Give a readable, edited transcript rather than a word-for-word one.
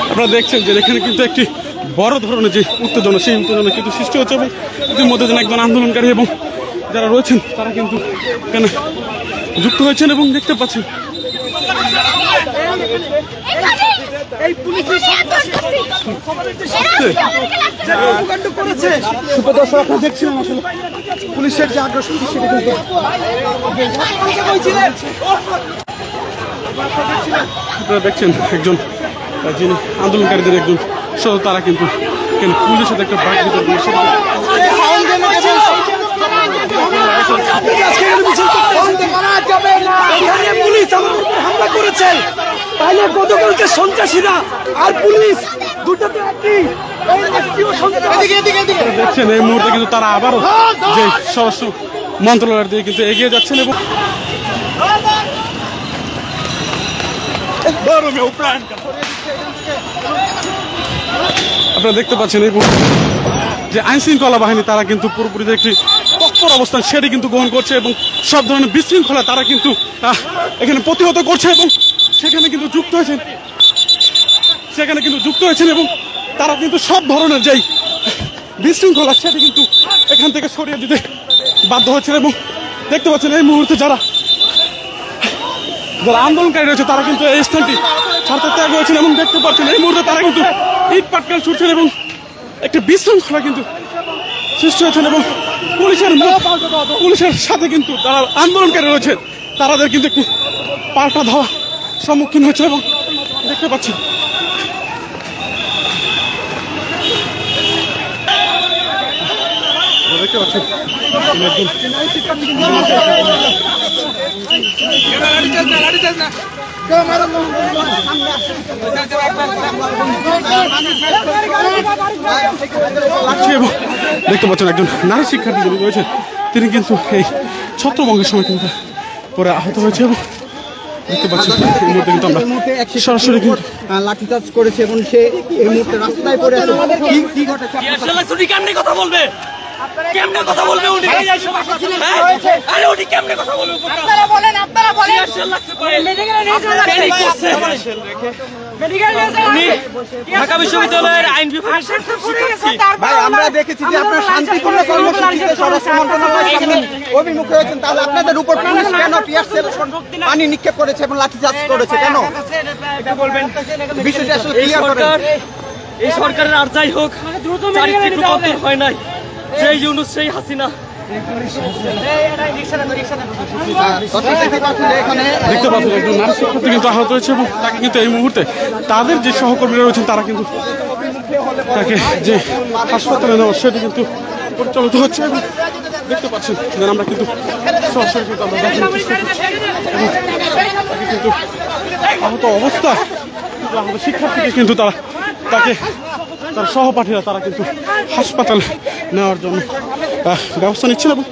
আপনারা দেখছেন যে এখানে কিন্তু একটি বড় ধরনের যে উত্তেজনা সেই উত্তেজনা কিন্তু সৃষ্টি হচ্ছে এবং ইতিমধ্যে যেন একজন আন্দোলনকারী এবং যারা রয়েছেন তারা কিন্তু এখানে যুক্ত হয়েছেন এবং দেখতে পাচ্ছেন আপনারা দেখছিলেন আসলে পুলিশের যে আগ্রাসন সেটা কিন্তু আপনারা দেখছেন একজন যিনি আন্দোলনকারীদের একজন তারা কিন্তু পুলিশের সাথে একটা বাইক ভিতরে হামলা করেছে তাহলে গতকালকে সন্ত্রাসীরা আর পুলিশ দুটোতে একই দেখছেন এই মুহূর্তে কিন্তু তারা আবারও যে স্বরাষ্ট্র মন্ত্রণালয়ের দিকে কিন্তু এগিয়ে যাচ্ছেন এবং আপনারা দেখতে পাচ্ছেন এই যে আইন শৃঙ্খলা বাহিনী তারা কিন্তু পুরোপুরি একটি তৎপর অবস্থান সেটি কিন্তু গ্রহণ করছে এবং সব ধরনের বিশৃঙ্খলা তারা কিন্তু এখানে প্রতিহত করছে এবং সেখানে কিন্তু যুক্ত হয়েছেন এবং তারা কিন্তু সব ধরনের যেই বিশৃঙ্খলা সেটি কিন্তু এখান থেকে সরিয়ে দিতে বাধ্য হচ্ছেন এবং দেখতে পাচ্ছেন এই মুহূর্তে যারা আন্দোলনকারী রয়েছে তারা কিন্তু এই স্থানটি ছাড়তে ত্যাগ হয়েছেন এবং দেখতে পাচ্ছেন এই মুহূর্তে তারা কিন্তু ইট পাটকেল ছুটছেন এবং একটি বিশৃঙ্খলা কিন্তু সৃষ্টি হয়েছেন এবং পুলিশের সাথে কিন্তু যারা আন্দোলনকারী রয়েছে তাদের কিন্তু একটি পাল্টা ধাওয়া সম্মুখীন হয়েছে এবং দেখতে পাচ্ছেন দেখতে পাচ্ছেন একজন নারী শিক্ষার্থী যিনি রয়েছেন তিনি কিন্তু এই ছত্রভঙ্গের সময় কিন্তু পরে আহত হয়েছে এবং দেখতে পাচ্ছেন এই মুহূর্তে কিন্তু আমরা সরাসরি কিন্তু লাঠিচার্জ করেছে এবং সে এই মুহূর্তে রাস্তায় পড়ে আছে। কি ঘটেছে কেমনে কথা বলবে কেমনে কথা বলবে উনি আরে উনি কেমনে কথা বলবে আপনারা বলেন ঢাকা বিশ্ববিদ্যালয়ের আইন বিভাগের ভাই আমরা দেখেছি যে আপনারা শান্তিপূর্ণ কর্মসূচিতে স্বরাষ্ট্র মন্ত্রণালয়ের সামনে অভিমুখ হয়েছেন, তাহলে আপনাদের উপর পুলিশ কেন টিয়ার সেল পানি নিক্ষেপ করেছে এবং লাঠিচার্জ করেছে কেন? বিষয়টা আসলে ক্লিয়ার করেন। এই সরকারের আর যাই হোক চারিত্রিক রূপান্তর হয় নাই, সেই ইউনূস সেই হাসিনা। দেখতে পাচ্ছেন একজন নারী শিক্ষার্থী কিন্তু আহত হয়েছে এবং তাকে কিন্তু এই মুহূর্তে তাদের যে সহকর্মীরা রয়েছেন তারা কিন্তু তাকে যে হাসপাতালে নেওয়া সেটি কিন্তু পরিচালিত হচ্ছে এবং দেখতে পাচ্ছেন আমরা কিন্তু সরাসরি কিন্তু আমরা দেখানোর চেষ্টা করছি এবং তাকে কিন্তু আহত অবস্থা আহত শিক্ষার্থীকে কিন্তু তাকে তার সহপাঠীরা তারা কিন্তু হাসপাতালে নেওয়ার জন্য ব্যবস্থা নিচ্ছেন এবং